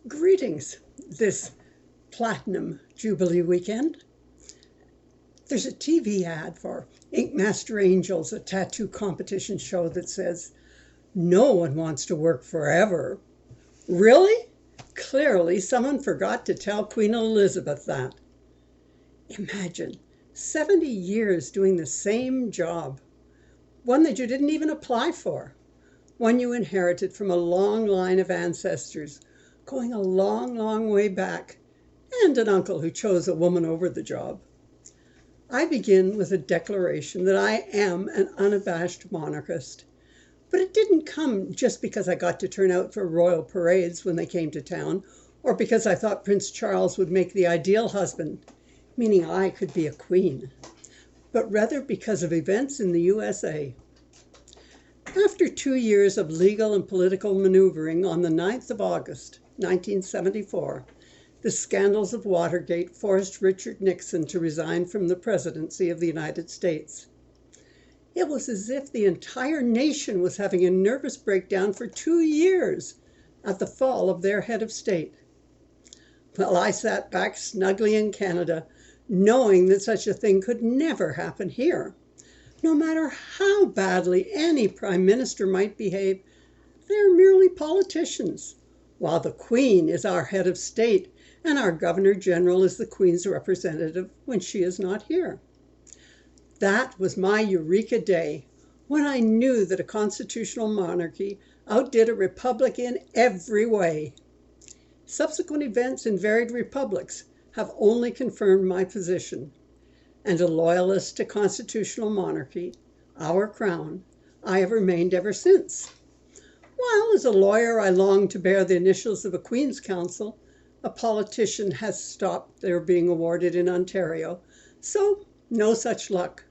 Greetings this Platinum Jubilee weekend. There's a TV ad for Ink Master Angels, a tattoo competition show that says, "No one wants to work forever." Really? Clearly someone forgot to tell Queen Elizabeth that. Imagine 70 years doing the same job, one that you didn't even apply for, one you inherited from a long line of ancestors going a long, long way back, and an uncle who chose a woman over the job. I begin with a declaration that I am an unabashed monarchist, but it didn't come just because I got to turn out for royal parades when they came to town, or because I thought Prince Charles would make the ideal husband, meaning I could be a queen, but rather because of events in the USA. After 2 years of legal and political maneuvering, on the 9th of August, 1974, the scandals of Watergate forced Richard Nixon to resign from the presidency of the United States. It was as if the entire nation was having a nervous breakdown for 2 years at the fall of their head of state. Well, I sat back snugly in Canada, knowing that such a thing could never happen here. No matter how badly any prime minister might behave, they're merely politicians, while the Queen is our head of state and our Governor General is the Queen's representative when she is not here. That was my eureka day, when I knew that a constitutional monarchy outdid a republic in every way. Subsequent events in varied republics have only confirmed my position, and a loyalist to constitutional monarchy, our crown, I have remained ever since. While as a lawyer I long to bear the initials of a Queen's Counsel, a politician has stopped their being awarded in Ontario, so no such luck.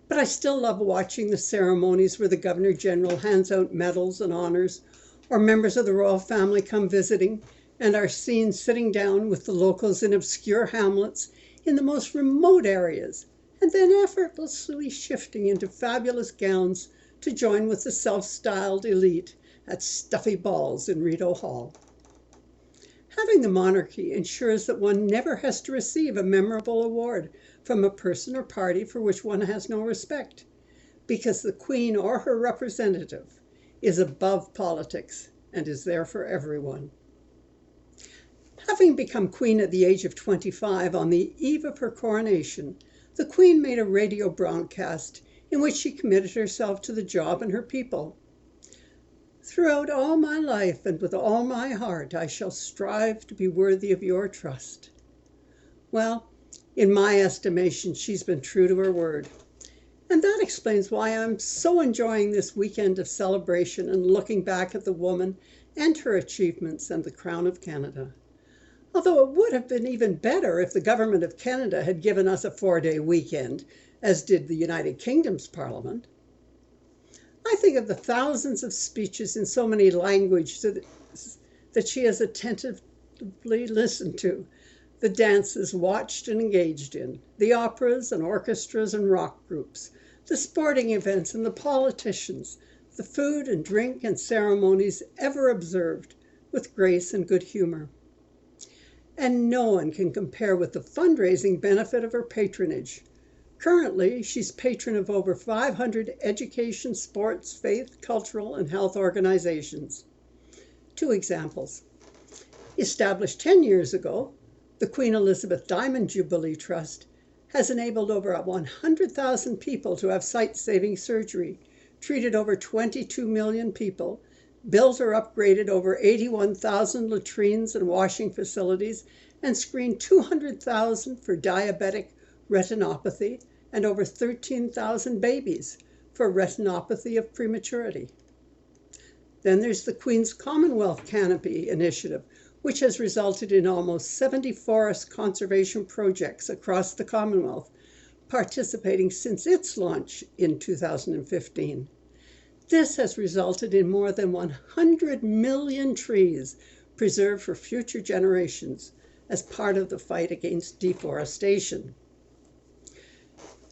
But I still love watching the ceremonies where the Governor General hands out medals and honors, or members of the royal family come visiting and are seen sitting down with the locals in obscure hamlets in the most remote areas, and then effortlessly shifting into fabulous gowns to join with the self-styled elite at stuffy balls in Rideau Hall. Having the monarchy ensures that one never has to receive a memorable award from a person or party for which one has no respect, because the Queen or her representative is above politics and is there for everyone. Having become Queen at the age of 25 on the eve of her coronation, the Queen made a radio broadcast in which she committed herself to the job and her people. "Throughout all my life and with all my heart, I shall strive to be worthy of your trust." Well, in my estimation, she's been true to her word. And that explains why I'm so enjoying this weekend of celebration and looking back at the woman and her achievements and the Crown of Canada. Although it would have been even better if the Government of Canada had given us a 4-day weekend, as did the United Kingdom's Parliament. I think of the thousands of speeches in so many languages that she has attentively listened to, the dances watched and engaged in, the operas and orchestras and rock groups, the sporting events and the politicians, the food and drink and ceremonies ever observed with grace and good humor. And no one can compare with the fundraising benefit of her patronage. Currently, she's patron of over 500 education, sports, faith, cultural, and health organizations. 2 examples. Established 10 years ago, the Queen Elizabeth Diamond Jubilee Trust has enabled over 100,000 people to have sight-saving surgery, treated over 22 million people, built or upgraded over 81,000 latrines and washing facilities, and screened 200,000 for diabetic retinopathy and over 13,000 babies for retinopathy of prematurity. Then there's the Queen's Commonwealth Canopy Initiative, which has resulted in almost 70 forest conservation projects across the Commonwealth, participating since its launch in 2015. This has resulted in more than 100 million trees preserved for future generations as part of the fight against deforestation.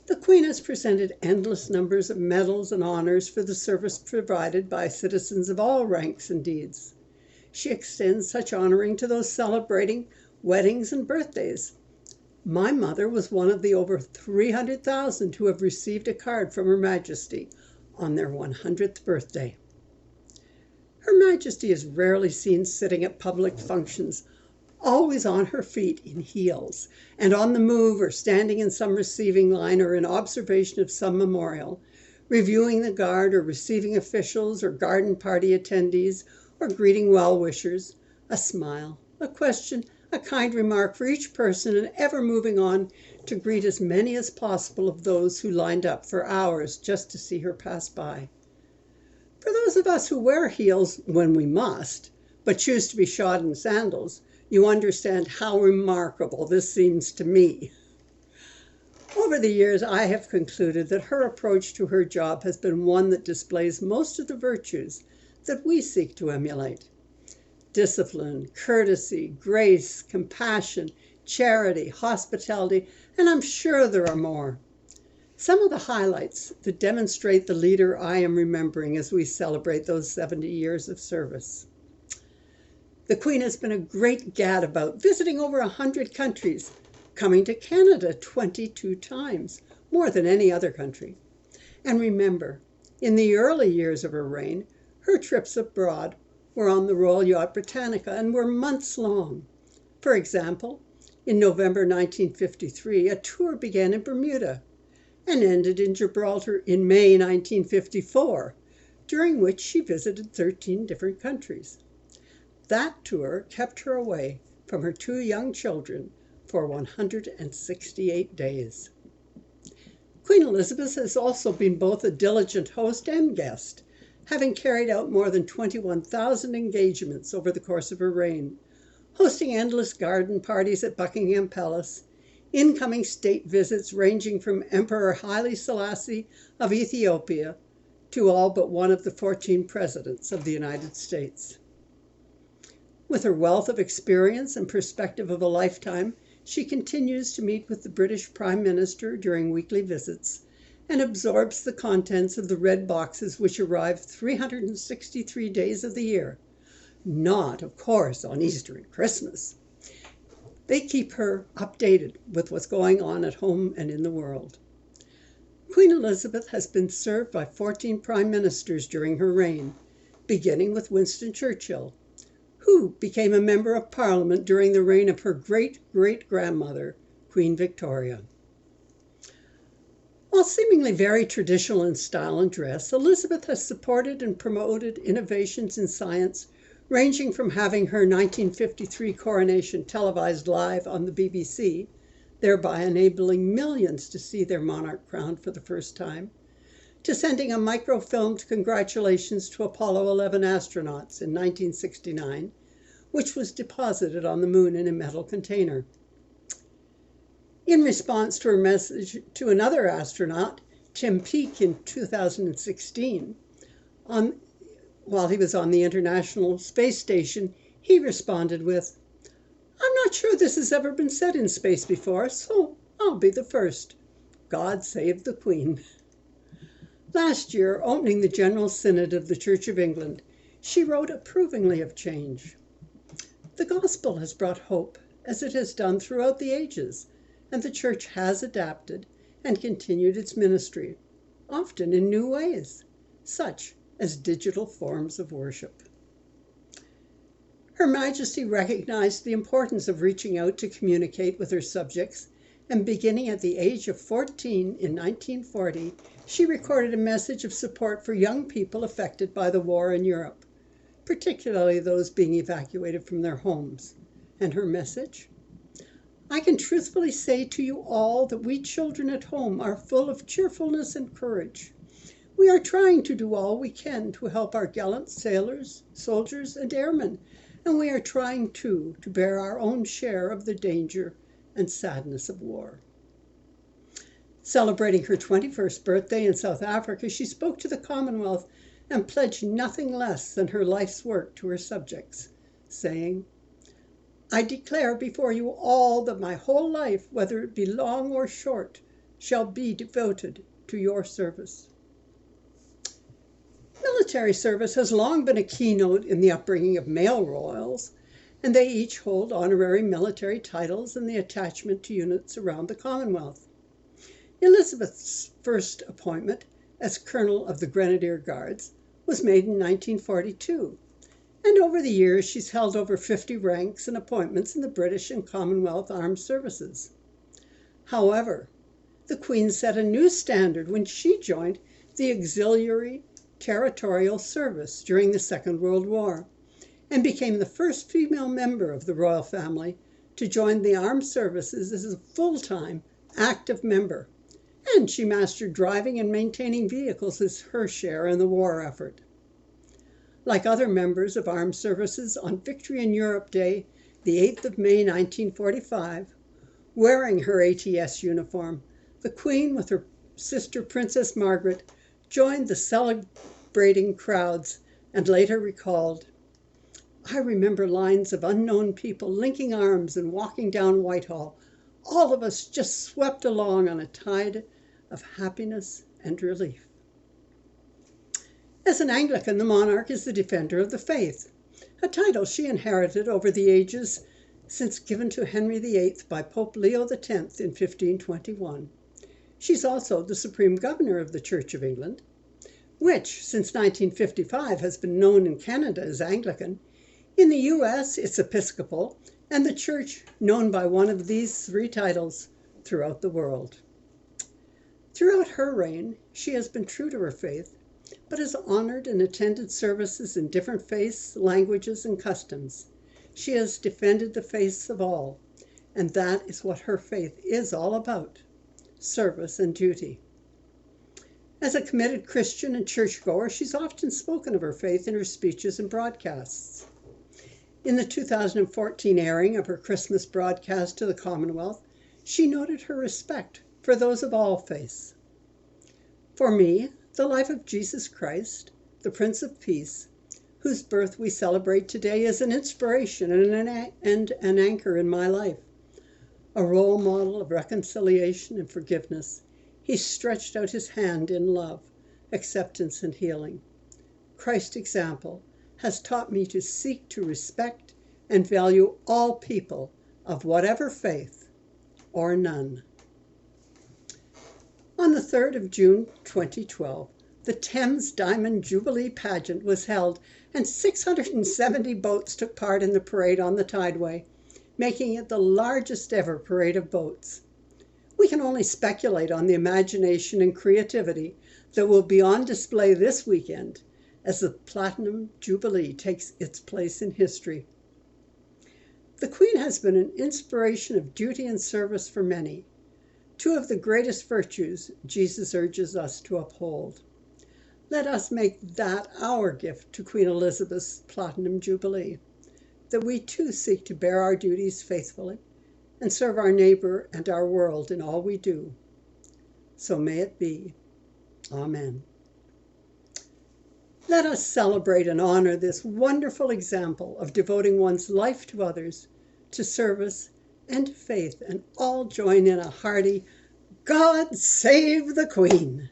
The Queen has presented endless numbers of medals and honors for the service provided by citizens of all ranks and deeds. she extends such honoring to those celebrating weddings and birthdays. My mother was one of the over 300,000 who have received a card from Her Majesty on their 100th birthday. Her Majesty is rarely seen sitting at public functions, always on her feet in heels, and on the move or standing in some receiving line or in observation of some memorial, reviewing the guard or receiving officials or garden party attendees or greeting well-wishers, a smile, a question, a kind remark for each person, and ever moving on to greet as many as possible of those who lined up for hours just to see her pass by. For those of us who wear heels when we must, but choose to be shod in sandals, you understand how remarkable this seems to me. Over the years, I have concluded that her approach to her job has been one that displays most of the virtues that we seek to emulate. Discipline, courtesy, grace, compassion, charity, hospitality, and I'm sure there are more. Some of the highlights that demonstrate the leader I am remembering as we celebrate those 70 years of service. The Queen has been a great gadabout, visiting over 100 countries, coming to Canada 22 times, more than any other country. And remember, in the early years of her reign, her trips abroad were on the Royal Yacht Britannica and were months long. For example, in November 1953, a tour began in Bermuda and ended in Gibraltar in May 1954, during which she visited 13 different countries. That tour kept her away from her 2 young children for 168 days. Queen Elizabeth has also been both a diligent host and guest, having carried out more than 21,000 engagements over the course of her reign, hosting endless garden parties at Buckingham Palace, incoming state visits ranging from Emperor Haile Selassie of Ethiopia to all but one of the 14 presidents of the United States. With her wealth of experience and perspective of a lifetime, she continues to meet with the British Prime Minister during weekly visits and absorbs the contents of the red boxes which arrive 363 days of the year. Not, of course, on Easter and Christmas. They keep her updated with what's going on at home and in the world. Queen Elizabeth has been served by 14 prime ministers during her reign, beginning with Winston Churchill, who became a member of Parliament during the reign of her great-great-grandmother, Queen Victoria. While seemingly very traditional in style and dress, Elizabeth has supported and promoted innovations in science, ranging from having her 1953 coronation televised live on the BBC, thereby enabling millions to see their monarch crowned for the first time, to sending a microfilmed congratulations to Apollo 11 astronauts in 1969, which was deposited on the moon in a metal container. In response to her message to another astronaut, Tim Peake, in 2016, while he was on the International Space Station, he responded with, "I'm not sure this has ever been said in space before, so I'll be the first. God save the Queen." Last year, opening the General Synod of the Church of England, she wrote approvingly of change. The gospel has brought hope, as it has done throughout the ages, and the Church has adapted and continued its ministry, often in new ways, such as digital forms of worship. Her Majesty recognized the importance of reaching out to communicate with her subjects, and beginning at the age of 14 in 1940, she recorded a message of support for young people affected by the war in Europe, particularly those being evacuated from their homes. And her message? "I can truthfully say to you all that we children at home are full of cheerfulness and courage. We are trying to do all we can to help our gallant sailors, soldiers, and airmen, and we are trying, too, to bear our own share of the danger and sadness of war." Celebrating her 21st birthday in South Africa, she spoke to the Commonwealth and pledged nothing less than her life's work to her subjects, saying, "I declare before you all that my whole life, whether it be long or short, shall be devoted to your service." Military service has long been a keynote in the upbringing of male royals, and they each hold honorary military titles and the attachment to units around the Commonwealth. Elizabeth's first appointment as Colonel of the Grenadier Guards was made in 1942, and over the years she's held over 50 ranks and appointments in the British and Commonwealth Armed Services. However, the Queen set a new standard when she joined the Auxiliary Territorial Service during the Second World War, and became the first female member of the royal family to join the armed services as a full-time, active member. And she mastered driving and maintaining vehicles as her share in the war effort. Like other members of armed services, on Victory in Europe Day, the 8th of May 1945, wearing her ATS uniform, the Queen with her sister Princess Margaret joined the celebrating crowds and later recalled, "I remember lines of unknown people linking arms and walking down Whitehall, all of us just swept along on a tide of happiness and relief." As an Anglican, the monarch is the defender of the faith, a title she inherited over the ages since given to Henry VIII by Pope Leo X in 1521. She's also the Supreme Governor of the Church of England, which since 1955 has been known in Canada as Anglican. In the US, it's Episcopal, and the Church known by one of these three titles throughout the world. Throughout her reign, she has been true to her faith, but has honored and attended services in different faiths, languages, and customs. She has defended the faiths of all, and that is what her faith is all about: service and duty. As a committed Christian and churchgoer, she's often spoken of her faith in her speeches and broadcasts. In the 2014 airing of her Christmas broadcast to the Commonwealth, she noted her respect for those of all faiths. "For me, the life of Jesus Christ, the Prince of Peace, whose birth we celebrate today, is an inspiration and an anchor in my life. A role model of reconciliation and forgiveness, he stretched out his hand in love, acceptance, and healing. Christ's example has taught me to seek to respect and value all people of whatever faith or none." On the 3rd of June 2012, the Thames Diamond Jubilee pageant was held, and 670 boats took part in the parade on the Tideway, making it the largest ever parade of boats. We can only speculate on the imagination and creativity that will be on display this weekend as the Platinum Jubilee takes its place in history. The Queen has been an inspiration of duty and service for many, two of the greatest virtues Jesus urges us to uphold. Let us make that our gift to Queen Elizabeth's Platinum Jubilee, that we too seek to bear our duties faithfully and serve our neighbor and our world in all we do. So may it be. Amen. Let us celebrate and honor this wonderful example of devoting one's life to others, to service and faith, and all join in a hearty "God Save the Queen!"